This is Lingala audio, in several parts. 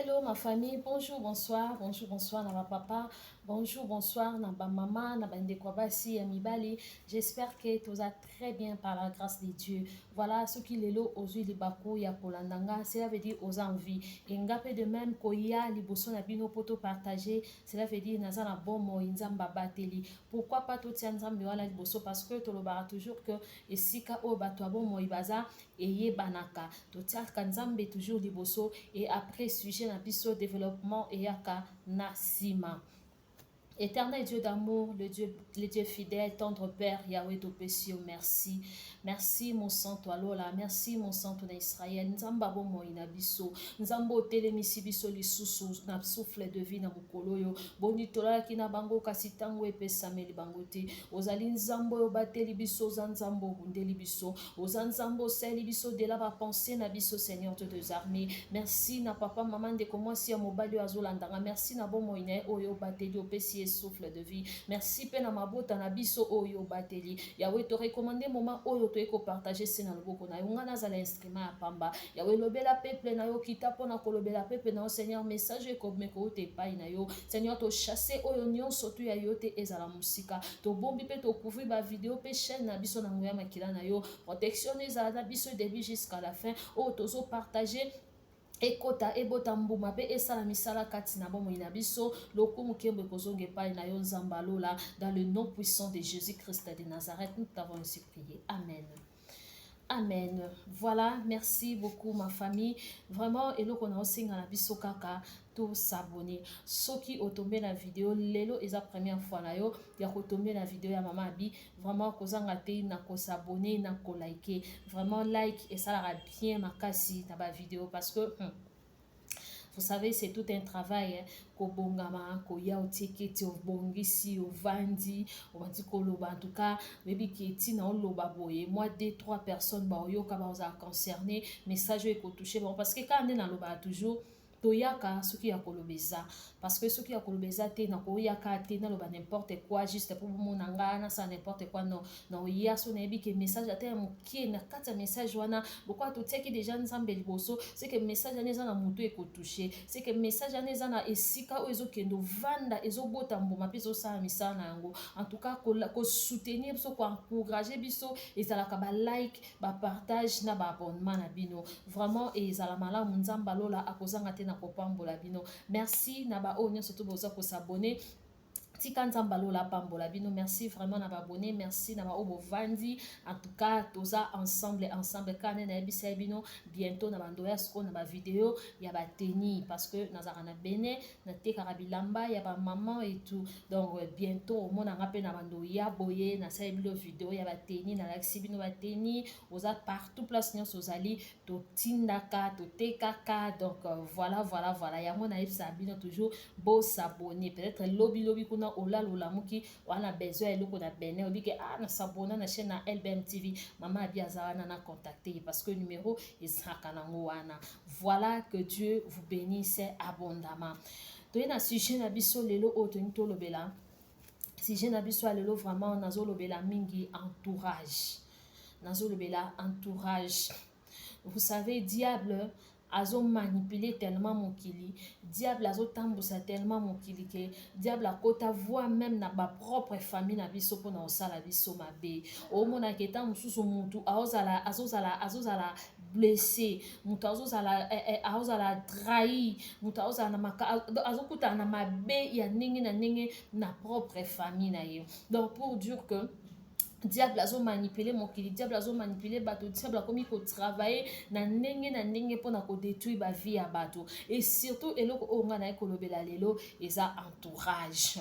Hello ma famille, bonjour, bonsoir na papa, bonjour, bonsoir na maman, na bandeko basi ya mibali. J'espère que tu as très bien par la grâce de Dieu. Voilà ce qui lelo ozui libaku ya kolandanga, cela veut dire aux envies. Et ngape de même koya liboso na bino poto partager, cela veut dire naza na bomo inzamba bateli. Pourquoi pas tout nzambe wala liboso parce que to lobara toujours que esika o bato bomo ibaza eye banaka. To tiaka nzambe toujours liboso et après sujet na biso développement et yaka na sima. Éternel Dieu d'amour, le Dieu fidèle, tendre Père, Yahweh Topesio, merci. Merci mon santo alola, merci mon santo na Israël. Nzamba bo mo inabiso, nzambo telemisi biso lisusu na souffle de vie na mukolo yo. Boni tola ki na bango kasi tango epesameli bango te. Ozali nzambo yo bateli biso za nzambo hundeli biso. Oza nzambo seli biso de la ba pensée na biso Seigneur de deux armées. Merci na papa maman de comment si mobali azolandanga. Merci na bo mo ina oyo bateli opesi souffle de vie. Merci pena mabota na biso oyo bateli. Yahweh te recommandé moment oyo to eko partager sena loboko na yo ngana za l'instrument ya pamba. Yahweh lobela peuple na yo kita pona kolobela peuple na yo Seigneur message ko meko te pai na yo. Seigneur to chasser oyo nyonso tu ya yo te ezala musika. To bombi pe to couvrir ba vidéo pe chaîne na biso na ngoya makila na yo. Protection ezala na biso début jusqu'à la fin. O tozo partager ekota ebota mbuma pe esala misala kati na bomo ina biso lokumu kembe kozonge pai na yo nzamba lola dans le nom puissant de Jésus-Christ de Nazareth nous t'avons ainsi prié. Amen. Amen. Voilà, merci beaucoup ma famille. Vraiment, et qu'on a aussi dans la biso kaka tout s'abonner. Ceux qui ont tombé la vidéo, lelo est la première fois là yo, y a tombé la vidéo ya maman Abi. Vraiment, kozanga te na ko s'abonner, na ko liker. Vraiment like et ça la bien makasi na ba vidéo parce que vous savez, c'est tout un travail. Kobongama, koya otiketi, obongisi, ovandi, ovandi koloba. En tout cas, maybe keti na oloba boye. Moi, 2-3 personnes, ba oyoka ba oza concerné. Message eko touché. Bon, parce que quand on est dans l'oba toujours, toyaka ce qui a kolobeza parce que ce qui a kolobeza te na koyaka te na loba n'importe quoi juste pour monanga na ça n'importe quoi non non ya so na bi que message ate mokie na kata message wana pourquoi to teki déjà nzambe liboso c'est que message ane na mutu eko toucher c'est que message ane na esika o ezokendo vanda ezobota mboma pe zo sa misala na yango en tout cas ko soutenir biso ko encourager biso ezalaka ba like ba partage na ba abonnement na bino vraiment ezala malamu nzamba lola akozanga te na kopambola bino. Merci na ba o nyonso to boza ko s'abonner. Tika nzamba lola pambola bino, merci vraiment na abonné, merci na ba obo vandi. En tout cas, toza ensemble kane na ebisa bino bientôt na bandoya sko na ba vidéo ya ba teni parce que nazara na bene na teka bilamba ya ba maman et tout. Donc bientôt mona ngape na bandoya boye na sa bilo vidéo ya ba teni na laxi bino ba teni oza partout place nyonso ozali to tindaka to tekaka donc voilà ya mona ebisa bino toujours beau s'abonner peut-être lobby kuna olalola muki wana besoin eloko na bene obike na s'abonner na chaîne na LBM TV maman Abi azawana na contacter parce que numéro ezaka nango wana. Voilà, que Dieu vous bénisse abondamment. To na sujet na biso lelo o to nto lobela sujet na biso lelo vraiment nazo lobela mingi entourage. Nazo lobela entourage. Vous savez, diable azo manipuler tellement mon kili, diable azo tambusa tellement mon kili que diable a kota voix même na ba propre famille na biso pona osala biso mabe o mona keta mususu mutu azozala blessé mutu azozala trahi mutu azozala na azokuta na mabe ya ndenge na ndenge na propre famille na ye. Donc pour dire que diable azo manipuler mokili, diable azo manipuler bato, diable akomi ko travailler na ndenge pona ko détruire ba vie ya bato et surtout eloko o nga na ekolobela lelo eza entourage.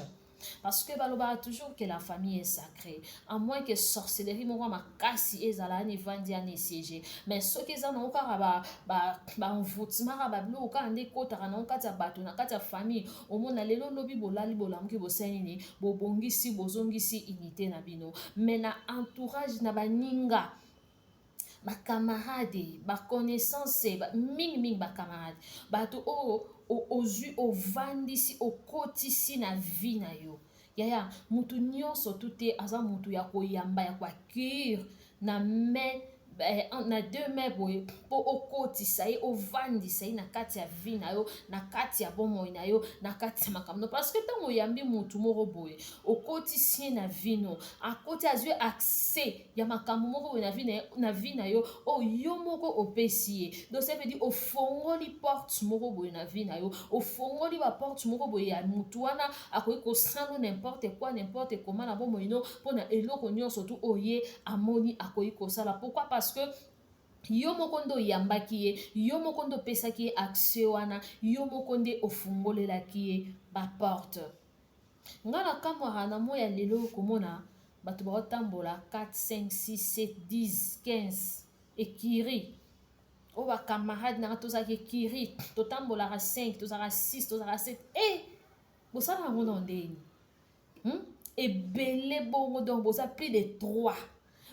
Parce que baloba toujours que la famille est sacrée, à moins que sorcellerie moko makasi ezala ni vandi ani siéger. Mais ce que ça na okara ba envoûtement ba bilo ka ande kotaka na okati ya bato na kati ya famille au mona lelo lobi bolali bolamuki bosani ni bobongisi bozongisi unité na bino. Mais na entourage na baninga ba camarade ba connaissance mingi ba camarade bato ozui ovandisi okotisi na vie na yo yaya mutu nyonso tute aza mutu ya koyamba ya kwa cure na main na 2 mai boye mpo okotisa ye ovandisa ye na kati ya vie na yo na kati ya bomoi na yo na kati ya makambo parce que ntango oyambi mutu moko boye okotisi ye na vie no akoti azwi accès ya makambo moko boye na vie na yo oyo yo moko opesi ye donc ça veut dire ofongoli porte moko boye na vie na yo ofongoli baporte moko boye ya mutu wana akoki kosala n'importe quoi n'importe comment na bomoi no mpona eloko nyonso tu oye amoni akoki kosala pourquoi parce que yo moko nde oyambaki ye yo moko nde opesaki ye accès wana yo moko nde ofungolelaki ye baporte nga na kamwaka na moi ya lelo komona bato baotambola 4 5 6 7 10 15 ekiri oyo bakamarade nanga tozalaki ekiri totambolaka 5 tozalaka 6 tozalaka 7 bosala yango na ndeni ebele bongo donc boza plus de 3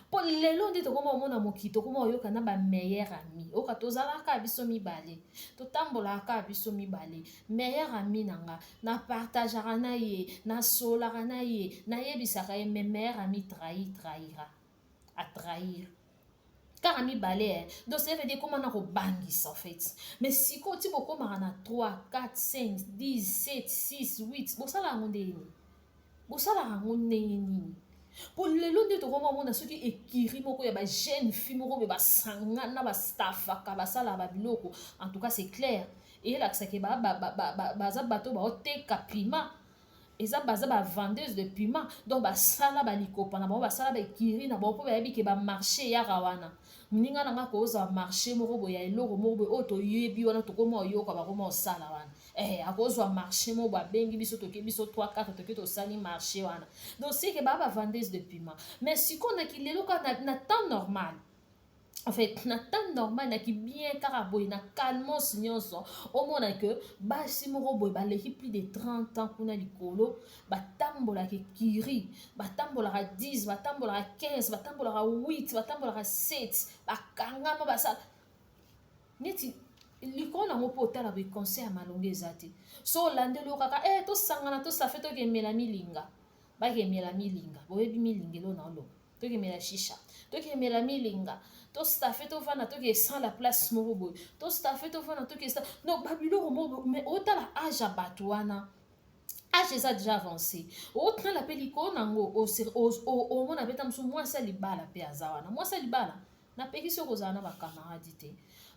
mpo lelo nde tokoma omona mokili tokoma oyoka na bameilleur ami oyoka tozalaka biso mibale totambolaka biso mibale meilleur ami nanga napartageaka na ye nasolaka na ye nayebisaka ye me meilleur ami trahira atrahir kaka mibale donc ça veut dire koma na kobangisa en fait mais sikoyo ti bokomaka na 3 4 5 10 7 6 8 bosalaka yango ndeni bosalaka yango ndenge nini mpo lelo nde tokoma mona soki ekiri moko ya bajeune fille moko boye basangana bastafaka basalaka babiloko en tout cas c'est clair eyelakisaki baza bato baoteka pima eza baza bavendeuse de pima donc basala balikopa na bango basala baekiri na bango mpo bayebi ke bamarché yaka wana moninga nanga kozwa marché moko boye ya eloko moko boye oyo toyebi wana tokoma oyoka bakoma osala wana akozwa marché moko boye abengi biso toke biso 3 4 toke tosali marché wana donc seke baa bavendeuse de pima mais sikoyo naki lelo kaka na temps normal en fait na temps normal naki bien kaka boye na calmos nyonso omona ke basi moko boye baleki plus de 30 ans kuna likolo batambolaka ekiri batambolaka 10 batambolaka 15 batambolaka 8 batambolaka 7 bakangama basala neti likolo nango mpo otala boye conseil ya malongo eza te so olandeli yo kaka tosangana tosafe tokemela milinga bakemela milinga boyebi milinga elo na oloba tokemela shisha tokemela milinga tostafe tovanda tokesala place moko boye tostafe tovanda tokesa donc babiloko moko mais otala age ya bato wana age eza déjà avancé otala mpe likolo nango omona mpe ta mosu mwasi ya libala mpe aza wana mwasi ya libala napekisi yo kozala na bakamaradi te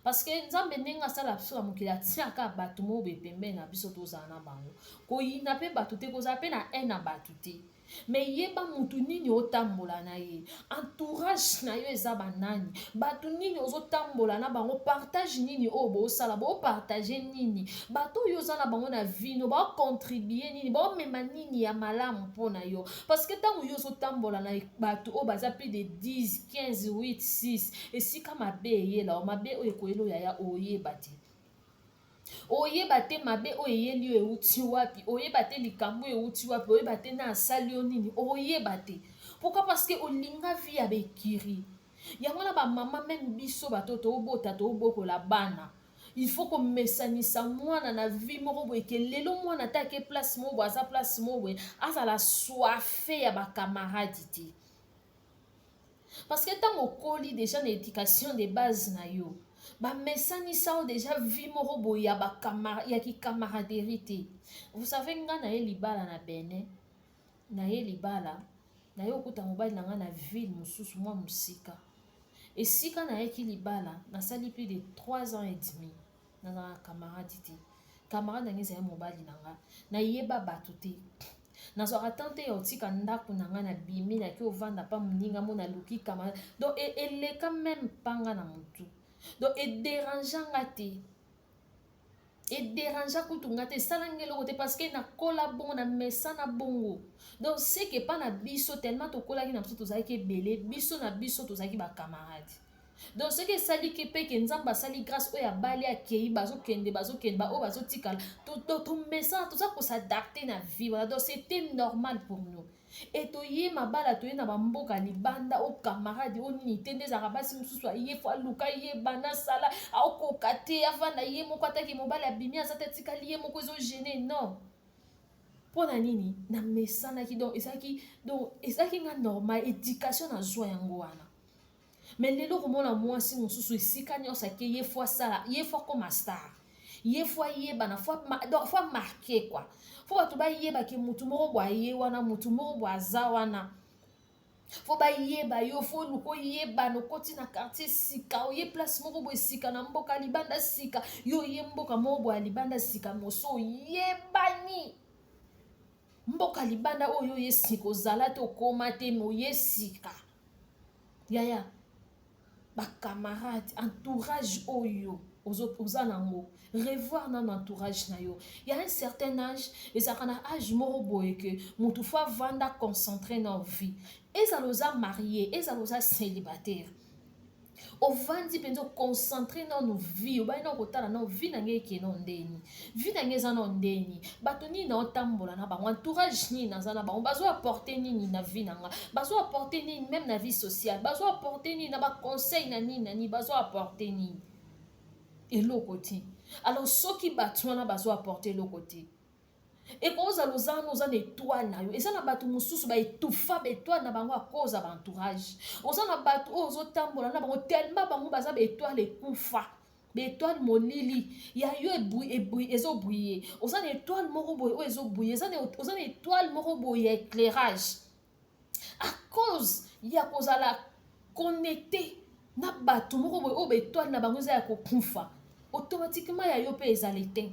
parce que nzambe ndenge asala biso na mokili atiaka bato moko boye pembeni na biso tozala na bango koyina mpe bato te kozala mpe na na bato te mais yeba mutu nini otambola na ye entourage na yo eza banani bato nini ozotambola na bango partage nini oyo bosala bopartage nini bato oyo oza na bango na vie no baocontribue nini baomema nini ya malamu mpo na yo parce que ntango yo ozotambola na bato oyo baza plus de 10 15 8 6 esika mabe eyela o mabe oyo ekoyela oyo yaya oyeba te oyeba te mabe oyo eyeli yo euti wapi oyeba te likambo euti wapi oyeba te na asali yo nini oyeba te pourquoi parce que olinga vi ya bekiri yango na bamama meme biso bato toobota toobokola bana il faut komesanisa mwana na vi moko boye ke lelo mwana take place moko boye aza place moko boye azala soife ya bakamaradi te parce que ntango okoli déjà na éducation de base na yo bamesanisa o déjà vi moko boye ya kicamaraderie te vous savez nga na ye libala na bene na ye libala na ye okuta mobali na nga na ville mosusu mwa mosika esika na yeki libala nasali plus de 3 ans et demi nazala camarade te camarade na ngai ezali mobali na nga nayeba bato te nazwaka tante ya otika ndako na nga na bimi naki ovanda mpa moninga mo naluki camarade donc eleka meme mpanga na motu donc ederangeanga te ederanja kutunga te esalanga eloko te parce que nakola bongo na mesa na bongo donc seke epa na biso tellement tokolaki na biso tozalaki ebele biso na biso tozalaki bacamarade donc soki esaliki mpe ke nzambe asali grâce oyo abali akei bazokende baoyo bazotikala tomesana toza kosadapte na vie wana donc c'était normal pour nous e toye mabala toye na bamboka libanda o camarade o nini te nde ezalaka basi mosusu aye fo aluka ye bana sala aokoka te avanda ye moko ataki mobali abimi aza te atikali ye moko ezogene non mpo na nini namesanaki donc ezalaki nga normal éducation nazwa yango wana mais lelo komona mwasi mosusu esika nyonso ake ye fois sala ye fois comme star ye fois yebana fois marqué quoi fo bato bayeba ke mutu moko bo aye wana mutu moko bo aza wana fo bayeba yo fo luko yebana okoti na quartier sika oye place moko bo esika na mboka libanda sika yo ye mboka moko bo ya libanda sika moso oyebani mboka libanda oyo ye sika ozala te okoma te me oye sika yaya bacamarade entourage oyo oza nango revoir nano entourage na yo ya un certain âge ezalaka na âge moko boye ke motu fo avanda concentré na vie ezala oza marié ezala oza célibataire ovandi mpenza oconcentré nano vie obai na kotala na vie na nge eke no ndeni vie na nge eza no ndeni bato nini na otambola na bango entourage nini naza na bango bazo apporte nini na vie na nga bazo apporte nini même na vie sociale bazo apporte nini na baconseil na nini na nini bazo apporte nini eloko te alors soki bato wana bazo apporte eloko te ekozala ozana oza na étoile na yo eza na bato mosusu baetufa baétoile na bango akoza baentourage oza na bato oyo ozotambola na bango tellement bango baza baétoile ekufa baétoile molili ya yo ezobwiye oza na étoile moko boye oyo ezobwiye oza na étoile moko boye ya éclairage à cause ya kozala connecté na bato moko boye oyo baétoile na bango eza ya kokufa automatiquement ya yo mpe ezala te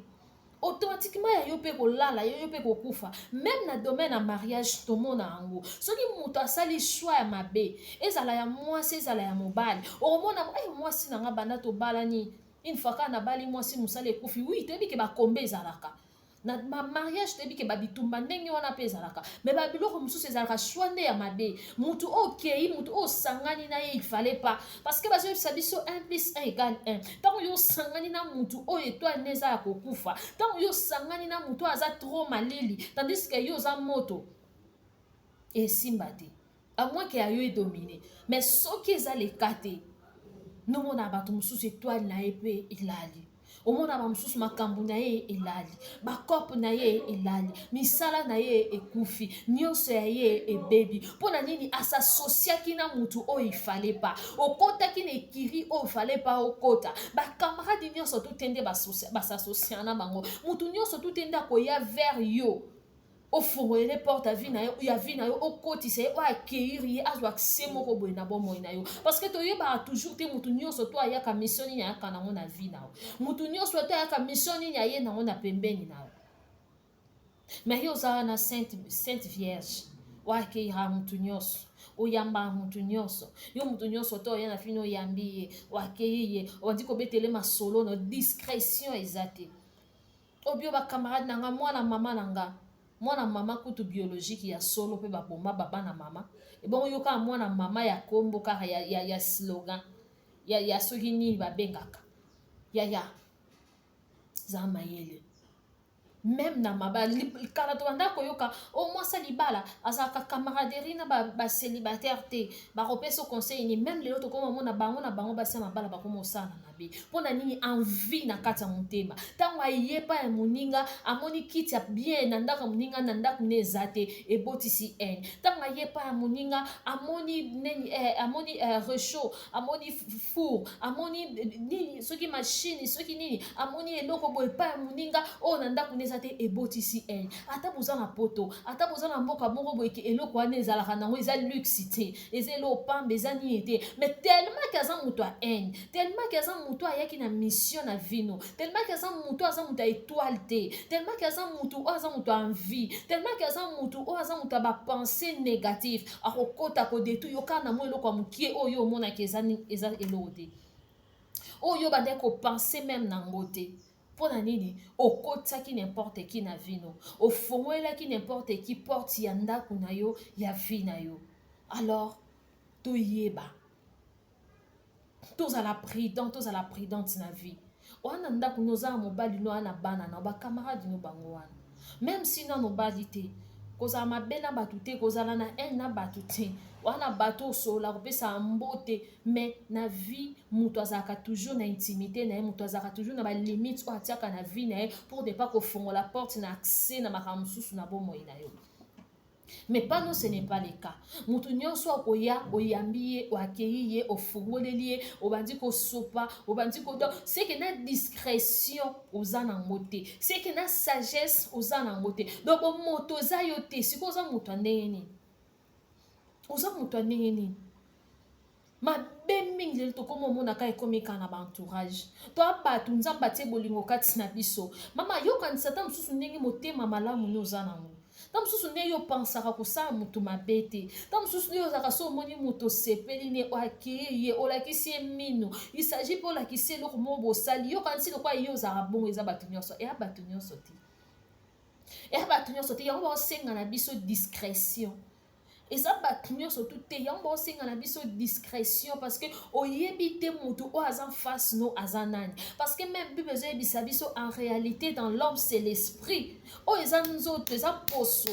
automatiquement ya yo mpe kolala yo mpe kokufa même na domaine ya mariage tomona yango soki moto asali choix ya mabe ezala ya mwasi ezala ya mobali okomona mwasi nanga banda tobalani une fois kaka nabali mwasi mosala ekufi wi toyebi ke bakombe ezalaka na mariage toyebi ke babitumba ndenge wana mpe ezalaka me babiloko mosusu ezalaka choix nde ya mabe mutu oyo okei mutu oyo osangani na ye ifale pas parce que bazoyebisa biso 1+1 = 1 ntango yo osangani na mutu oyo étoile ne eza ya kokufa ntango yo osangani na mutu oyo aza trop malili tandis ke yo oza moto esimba te amoi ke ya yo edomine mais soki eza leka te nomona bato mosusu étoile na ye mpe elali omona bamosusu makambo na ye elali bakope na ye elali misala na ye ekufi nyonso ya ye ebebi mpo na nini asasosiaki na mutu oyo ifale pa okotaki na ekiri oyo ifale pa okota bakamaradi nyonso tutende basasosia na bango mutu nyonso tutende akoya vers yo ofungolele porte ya vie na yo okotisa ye oaccueillir ye azwa accès moko boye na bomoi na yo parce que toyebaka toujours te mutu nyonso to ayaka mission nini ayaka nango na vie na yo mutu nyonso to ayaka mission nini aye nango na pembeni na yo mais ye ozala na sainte vierge oaccueillira mutu nyonso oyamba mutu nyonso yo mutu nyonso to oya na fini oyambi ye oaccueillir ye obandi kobetele masolo na discrétion eza te obio bakamarade nanga mwana mama nanga mwana mama kutu biologique ya solo mpe baboma babana mama ebongo yoka mwana mama ya kombo kaka ya slogan ya soki nini babengaka ya za mayele même na mabali kala to banda koyoka o mwasa libala azaka camaraderie na ba célibataire te ba repesa conseil ni même lelo to koma mona bango na bango basa mabala bakoma osana mabe pona nini envie na kati ya motema tango ayepa ya moninga amoni kiti ya bien na ndako moninga na ndako ne ezate ebotisi en tango ayepa ya moninga amoni neni amoni rechaud amoni four amoni nini soki machine soki nini amoni eloko boye pa ya moninga o na ndako ne te ebotisi en ata boza na poto ata boza na mboka moko boye ke eloko wana ezalaka nango eza luxe te eza elo pambe eza nini te mais tellement ke aza moto ya haine tellement ke aza moto ayaki na mission na vino tellement ke aza moto aza moto ya étoile te tellement ke aza moto oyo aza moto ya envie tellement ke aza moto oyo aza moto ya bapense négative akokota kodétruire yoka na mo eloko ya mokie oyo omonaki eza eloko te oyo bandaki kopense même nango te mpona nini okotaki n'importe qui na vino ofongolelaki n'importe qui porte ya ndako na yo ya vie na yo alors toyeba tozala prudente na vie wana ndako no oza na mobali no wana bana na bakamarade no bango wana même si nano bali te kozala mabe na bato te kozala na haine na bato te wana bato osola kopesa mbote mais na vie moto azalaka toujours na intimité na ye moto azalaka toujours na balimite oyo atiaka na vie na ye pour ne pas kofongola porte na accès na makambo mosusu na bomoi na yo Mais pas nous, ce n'est pas le cas. Mutu nyonso oya oyambiye oakeyiye ofungoleliye obandi ko sopa obandi ko donc c'est que na discrétion oza na ngote c'est que na sagesse oza na ngote donc moto za yote siko oza mutu ndenge nini oza mutu ndenge nini mabe mingi lelo tokoma omonaka ekomi kaka na baentourage to bato nzambe atie bolingo kati na biso mama yokanisa ta mosusu ndenge motema malamu ni oza nango ta mosusu ndenge yopansaka kosala motu mabe te ta mosusu ndenge ozalaka so omoni moto osepeli ne akeye ye olakisi ye mino isagi mpe olakisi eloko moko bosali yokanisi lokwa ye ozalaka bongo eza bato nyonso eya bato nyonso te eya bato nyonso te yango baosenga na biso discrétion eza bato nyonso tu te yango baosenga na biso discrétion parce que oyebi te motu oyo aza face no aza nani parce que même bible ezoyebisa biso en réalité dans l'homme c'est l'esprit oyo eza nzoto eza poso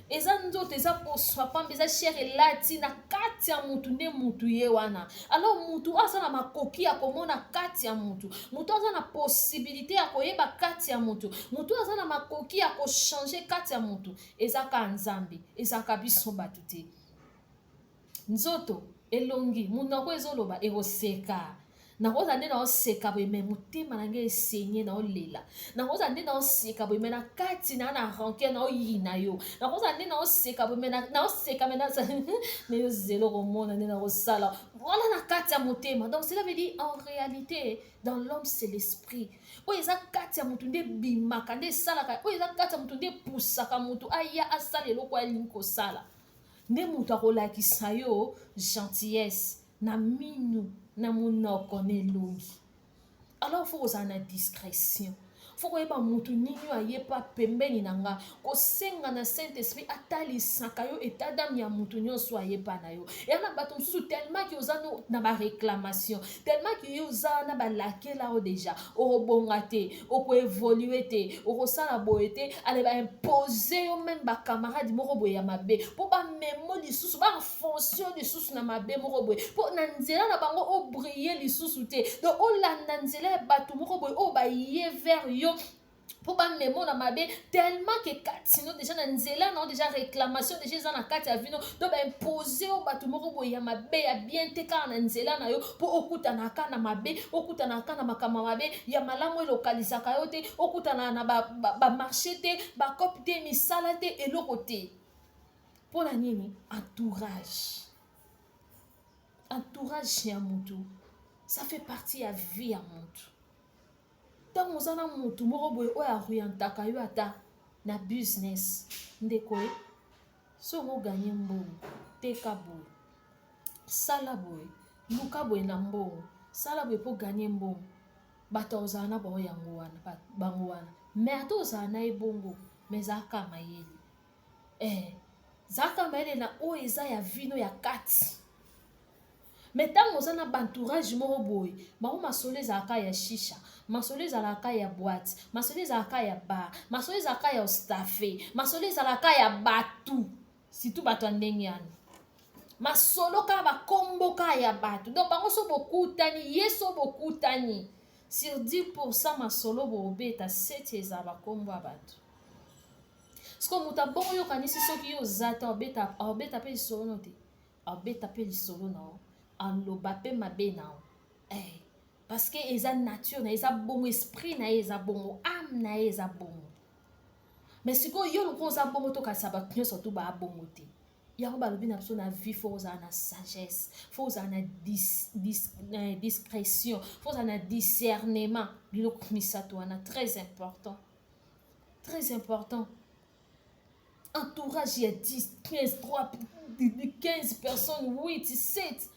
eza nzoto eza poso apamba eza chair elati na kati ya mutu nde mutu ye wana alors mutu aza na makoki ya komona kati ya mutu mutu aza na possibilité ya koyeba kati ya mutu mutu aza na makoki ya kochange kati ya mutu ezaka nzambe ezaka biso bato te nzoto elongi munoko ezoloba ekoseka nakoza nde naoseka boye me motema na ngai esenye naolela nakoza nde naoseka boye me na kati na ranke naoyina yo nakoza nde naoseka boye me naoseka me nayo zelo komona nde nakosala wana na kati ya motema donc cela veut dire en réalité dans l'homme c'est l'esprit oyo eza kati ya motu nde bimaka nde esalaka oyo eza kati ya motu nde epusaka motu aya asala eloko alingi kosala nde motu akolakisa yo gentillesse na minu na monoko na elongi alors faut kozala na discrétion faut koyeba motu nini oyo ayepa pembeni na nga kosenga na saint esprit atalisaka yo etadami ya motu nyonso ayepa na yo eya na bato mosusu tellement ke oza na baréclamation tellement ke yo oza na balakela oyo deja okobonga te okoévolue te okosala boye te ale baimpose yo meme bakamarade moko boye ya mabe mpo bamemo lisusu baenfonce yo lisusu na mabe moko boye mpo na nzela na bango obrille lisusu te donc olanda nzela ya bato moko boye oyo baye vers yo pour pas me na mabe tellement que kati no déjà na nzela na déjà réclamation déjà eza na kati ya vino donc ba imposer au bato moko boye ya mabe ya bien te kaka na nzela na yo po okutana ka na mabe okutana ka na makama mabe ya malamu elokalisaka yo te okutana na ba marché te ba cop te misala te eloko te pour la nini entourage ya mutu ça fait partie ya vie ya mutu ntango oza na motu moko boye oyo aruyantaka yo ata na business ndeko ye songo oganye mbongo teka boye sala boye luka boye na mbongo sala boye mpo ganye mbongo bato ozala na bao yango wana bango wana me ata ozala na ye bongo me ezalaka mayele zalaka mayele na oyo eza ya vino ya kati me ntango oza na bantourage moko boye bango masolo ezalaka ya shisha masolo ezalaka ya boite masolo ezalaka ya bar masolo ezalaka ya ostafe masolo ezalaka ya batu surtout bato ya ndenge yani masolo kaka bakombo kaka ya bato donc bango so bokutani ye so bokutani sur 10% masolo bobeta 7 ezala bakombo ya bato siko moto abongo yokanisi soki yo oza te obeta mpe lisolo no te obeta mpe lisolo nao aloba mpe mabe nao parce que eza nature na eza bongo esprit na ye eza bongo ame na ye eza bongo mais sikoyo yo loko oza bongo tokasa bato nyonso tu baa bongo te yango balobi na biso na vie fo ozala na sagesse fo ozala na discrétion fo ozala na discernement biloko misato wana très important entourage ya 10 15 3 15 personnes 8 7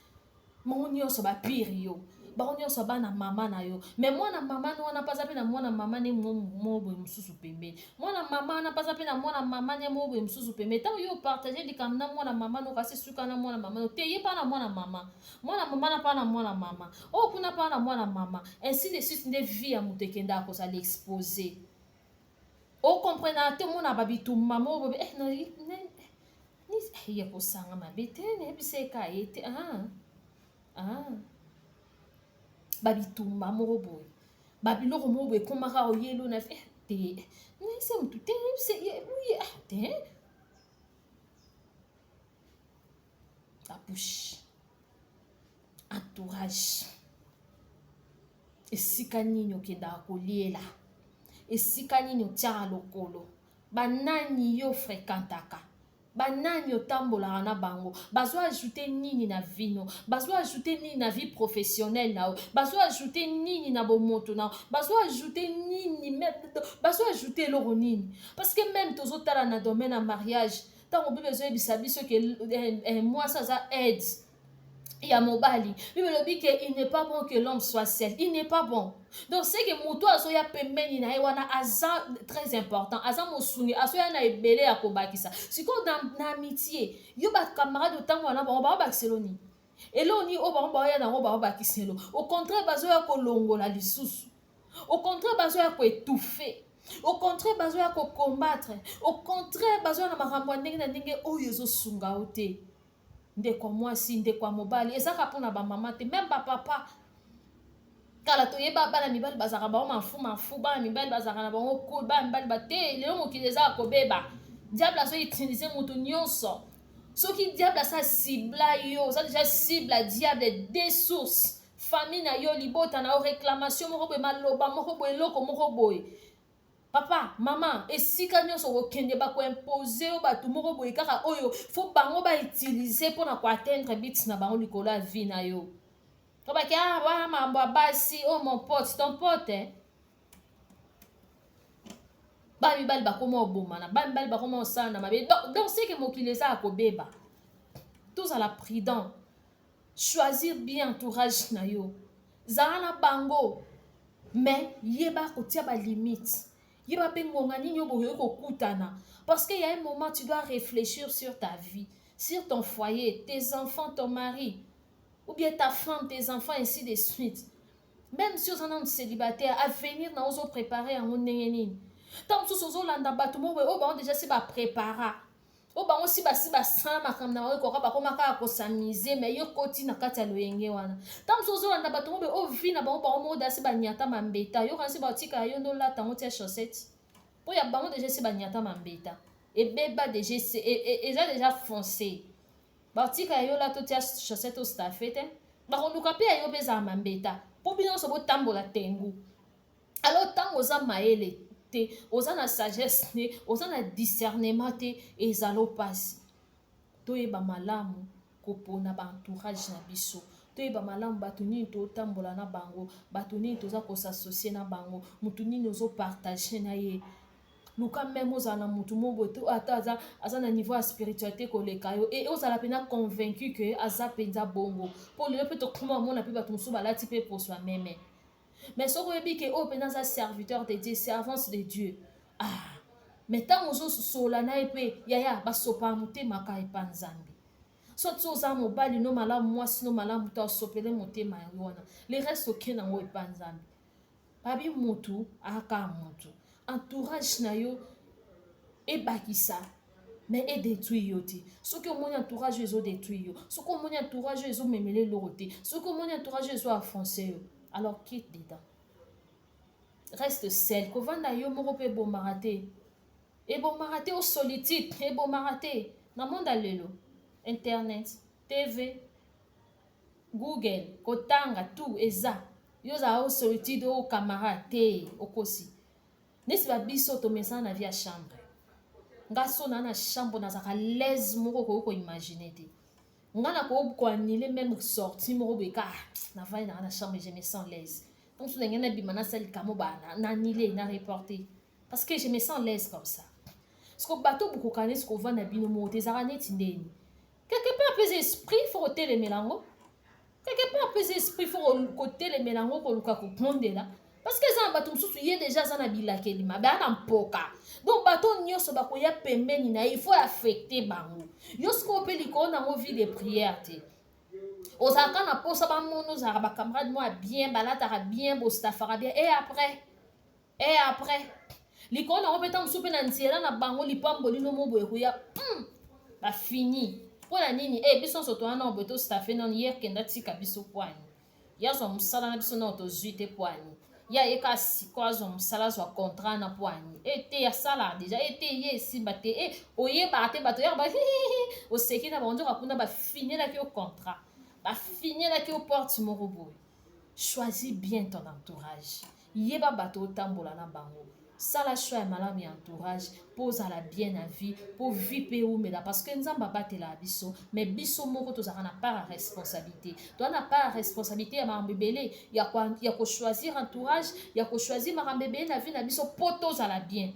bango nyonso bapire yo bango nyonso bana mama na yo me mwana mama no wana paza mpe na mwana mama ne mo boye mosusu pembeni mwana mama wana paza mpe na mwana mama ne mo boye mosusu pembeni ntango yo partage likambo na mwana mama no kasi suka na mwana mama no te ye mpa na mwana mama na mpa na mwana mama oyo kuna mpa na mwana mama ainsi de suite nde vie ya moto ekendaka kozala expose okomprena te omona babitumba mo bobe ya kosanga mabe te nayebisa eka ye te babitumba moko boye babiloko moko boye ekomaka oyelo na te nayebisa motu te nayebisa te bouche. Entourage. Esika nini okendaka koliela. Esika nini otiaka lokolo. Banani yo fréquentaka. Banani otambolaka na bango. Bazo ajouter nini na vino. Bazo ajouter nini na vie professionnelle na. Bazo ajouter nini na bomoto na. Bazo ajouter nini. Bazo ajouter loro nini. Parce que même tozo tala na domaine na mariage. Tant on peut besoin de savoir ce que moi ça aide. Il y a mobali. Mais le dit qu'il n'est pas bon que l'homme soit seul. Il n'est pas bon. Donc c'est que moto aso ya pembeni na wana aza très important. Aza mosuni aso ya na ebele ya kobakisa. Siko na amitié. Yo ba camarade autant wana ba ba bakseloni. Et là on y o ba ya na o ba bakiselo. Au contraire bazo ya kolongola lisusu. Au contraire bazo ya ko étouffer. Au contraire bazo ya ko combattre. Au contraire bazo ya na makambo ndenge na ndenge oyo zo sunga ote. Ndeko mwasi ndeko mobali ezaka pona ba mama te même ba papa kala to yeba bana mibali bazaka ba mafu bana mibali bazaka na bango cool bana mibali ba te lelo mokili ezaka kobeba diable aso utiliser moto nyonso soki diable asa cibla yo ça déjà cible diable des sources famille na yo libota na réclamation moko be maloba moko boye loko moko boye. Papa, maman, et si quand on okende ba ko imposer au batu moko boye kaka oyo, faut bango ba utiliser pour na ko atteindre bits na bango likolo la vie na yo. To ba kia wa mambo basi, oh mon pote, ton pote hein. Ba mi bal ba komo bomana, ba mi bal ba komo sana mabe. Donc c'est que mokile ça ko beba. Tous à la prudent. Choisir bien entourage na yo. Zana bango. Mais yeba ko tia ba limite. Parce qu'il y a un moment, tu dois réfléchir sur ta vie, sur ton foyer, tes enfants, ton mari, ou bien ta femme, tes enfants, ainsi de suite. Même si vous êtes un célibataire, à venir, nous avons préparé un nénéni. Tant que vous avez déjà préparé. O ba on si ba sa makamna ko ba ko maka ko s'amuser mais yo koti na kati ya loyenge wana tam sozo na bato mo be o vi na ba mo da si ba nyata mambeta yo kan si ba tika yo ndo la tango tia chaussette po ya bango déjà si ba nyata mambeta et beba déjà et déjà foncé ba tika yo la to tia chaussette au staffete ba ko luka pe yo beza mambeta po bino so bo tambola tengu alors tango za maele oza na sagesse ne oza na discernement te ezalo pasi toyeba malamu kopona ba entourage na biso toyeba malamu bato nini totambola na bango bato nini toza kosassocie na bango mutu nini ozopartage na ye luka même ozala mutu moko to ata aza na niveau ya spiritualité koleka yo e ozala pena convaincu que aza penza bongo po lelo mpe tokoma mona mpe bato mosusu balati mpe pour soi-même. Mais ce qui est que oh pendant un serviteur de Dieu, servance de Dieu. Ah, mais tant que solana épée, yaya basopa muté maka epanzambi. Soit soza mobali no mala moi sino mala muta sopele muté mayona. Les restes ok na ngo epanzambi. Babi mutu aka mutu. Entourage na yo e bakisa. Mais et détruit yoti. Ce que mon entourage est détruit yo. Ce que mon entourage est memele loroté. Ce que mon entourage est affoncé yo. Alors quitte dedans. Reste seul. Kovanda yo moko pe bombarate. Et bombarate au solitude. Et bombarate. Dans monde lelo. Internet, TV, Google, Kotanga, tout eza. Yo za au solitude au camarade au kosi. Nesi ba biso to mesa na via chambre. Ngaso na chambre na zaka l'aise moko ko imaginer te. Ngana ko annuler même sortie moko beka na va na chambre je me sens l'aise. Donc je n'ai pas bimana celle kamo ba na annulé na reporté parce que je me sens l'aise comme ça. Ce que bateau beaucoup connaît ce qu'on va na bino moté zarane tindeni. Quelque part peu esprit faut ôter les mélango. Quelque part peu esprit faut côté les mélango ko luka ko pondé là parce que ça bateau sous yé déjà ça na bilakeli ma ba na mpoka. Donc bateau nyoso ba ko ya pembeni na il faut affecter bango. Yo ce qu'on peut liko na mo vie de prière te. Ozaka na posa ba mono za ba camarade moi bien balata bien bostafara bien et après liko na opeta msupe na ntiela na bango lipambo lino mobo ekuya ba fini pona nini biso soto na obeto staffé non hier kenda tika biso kwani yazo musala na biso na to zuite kwani ya eka sikoyo azwa mosala azwa contrat na po ani ete asala deja ete ye esimba te oyebaka te bato yaka oseki na bango nzoka kuna bafinelaki yo contrat bafinelaki yo porte moko boye. Choisis bien ton entourage. Yeba bato otambola na bango. Sala choix ya malamu ya entourage po ozala bien na vie po vie pe umela parce que nzambe abatela biso mais biso moko tozalaka na part ya responsabilité toza na part ya responsabilité ya makambo ebele ya kochoisir entourage ya kochoisir makambo ebele na vie na biso po tozala bien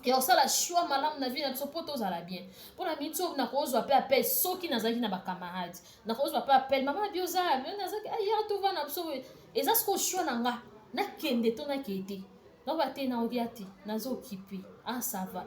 ya kosala choix malamu na vie na biso po tozala bien mpona mito nakozwa mpe appel soki nazalaki na bacamarade nakozwa mpe appel mama bi oza nazalaki ya tova na biso eza siko choix na nga nakende to nakee te nakoba te naolia te nazokipe sava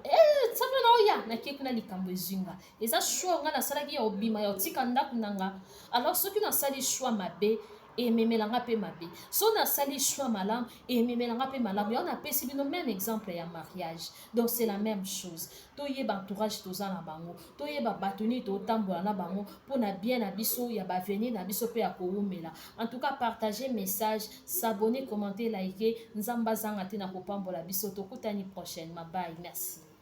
sava naoya nakei kuna likambo ezinga eza choix nga nasalaki ya obima ya otika ndako na nga alors soki nasali choix mabe ememelanga mpe mabe so nasali choix malamu ememelanga mpe malamu yango napesi bino même exemple ya mariage donc c'est la même chose toyeba entourage toza na bango toyeba bato nini totambola na bango mpona bien na biso ya bavenir na biso mpe ya kowumela en tout cas partager message s'abonner commenter like nzambe azanga te na kopambola biso tokutani prochainement bye merci.